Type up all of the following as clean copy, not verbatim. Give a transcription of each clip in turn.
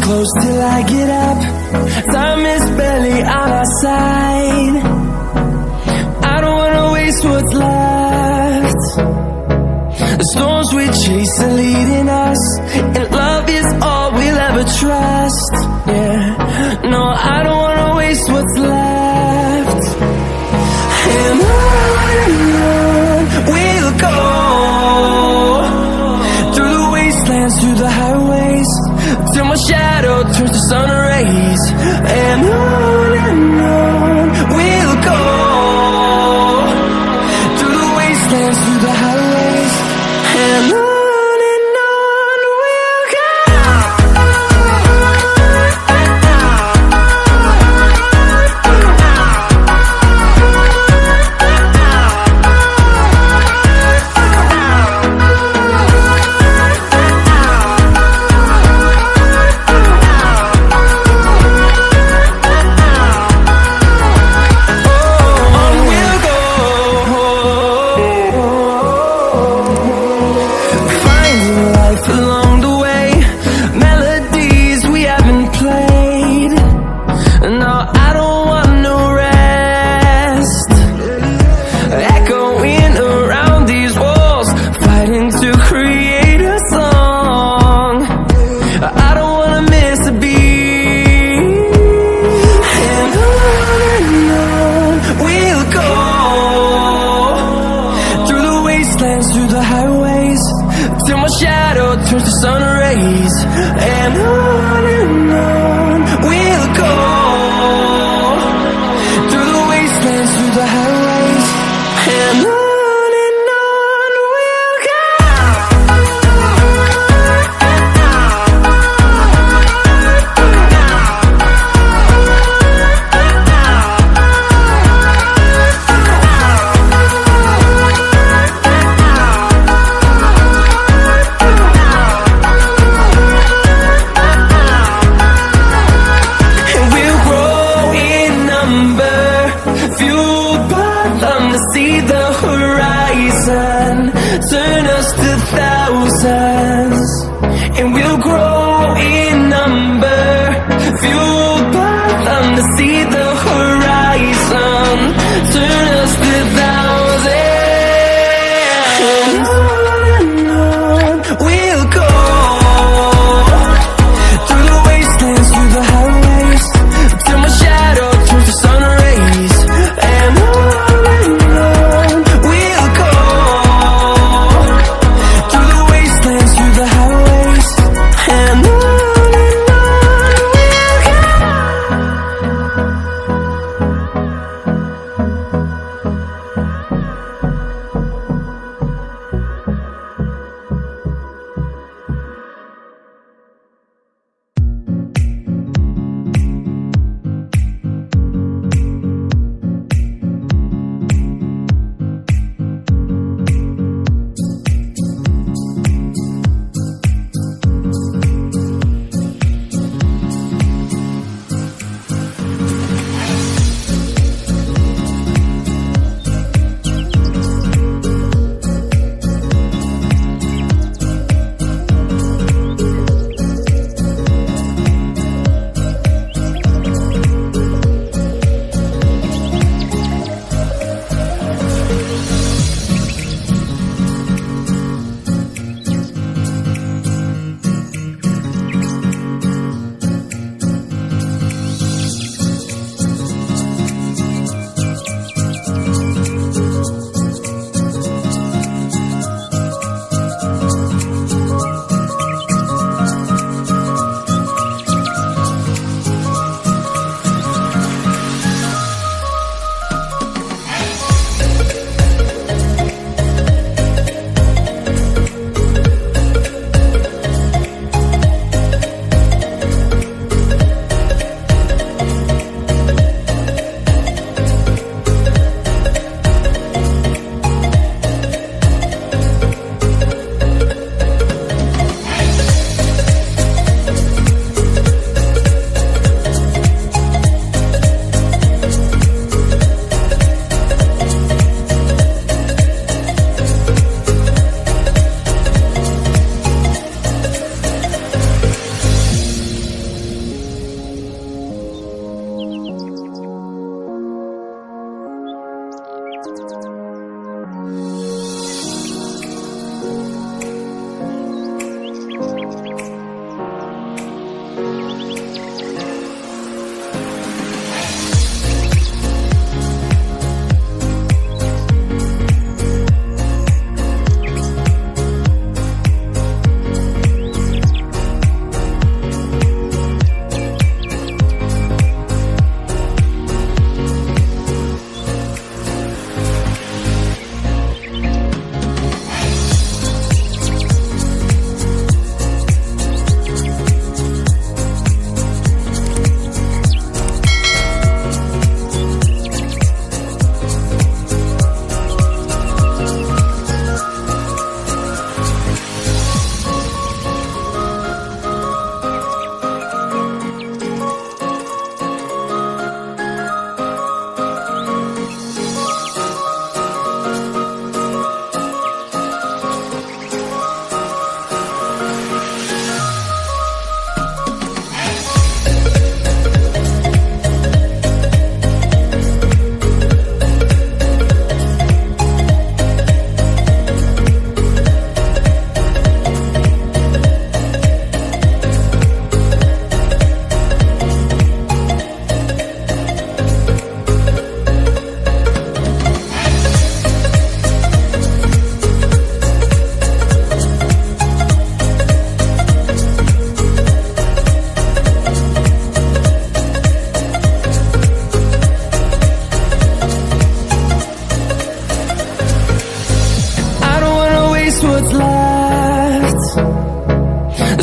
Close till I get up. Time is barely on our side. I don't wanna waste what's left. The storms we chase are leading us, and love is all we'll ever trust. Yeah, no, I don't wanna waste what's left. And on we'll go, through the wastelands, through the highways, till my shadow turns to sun rays. And on we'll go, through the wastelands, through the highways, and on we'll go. Through the highways, till my shadow turns to sun rays. And on we'll go, through the wastelands, through the highways, and on we'll go. See the horizon turn us to thousands, and we'll grow in number, fueled by them. To see the horizon turn us to thousands, and on we'll go, through the wastelands, through the highways, till my shadow turns to sun rays. And on through the highways, and on we'll go.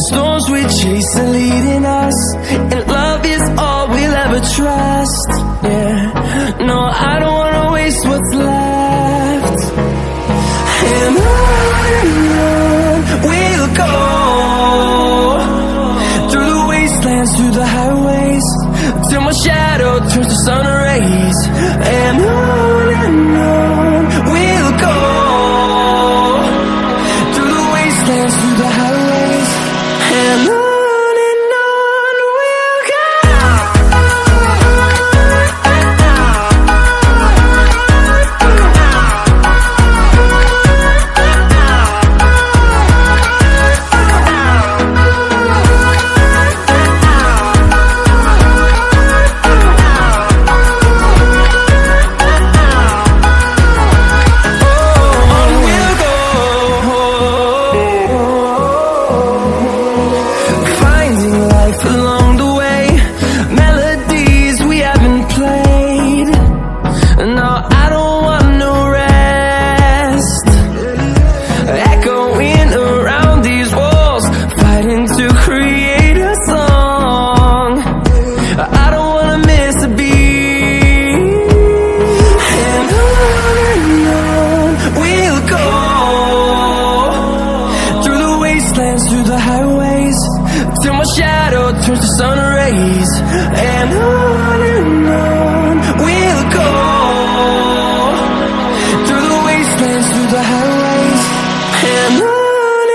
The storms we chase are leading us, and love is all we'll ever trust. Yeah, no, I don't wanna waste what's left. And on we'll go, through the wastelands, through the highways, till my shadow turns to sun rays. And on we'll go, through the wastelands, through the highways, and on we'll go. Along the way, melodies we haven't played. No, I don't want no rest. Echoing around these walls, fighting to create a song. I don't wanna miss a beat. And on we'll go, through the wastelands, through the highways, till my shadow turns to sun rays. And on we'll go, through the wastelands, through the highways, and on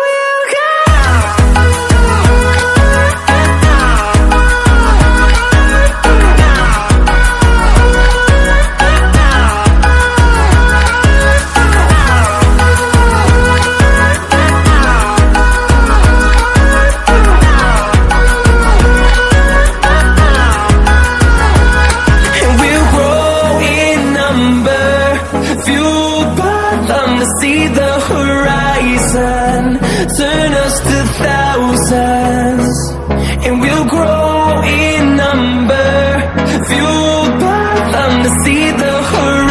we'll go. To see the horizon turn us to thousands, and we'll grow in number, fueled by them to see the horizon.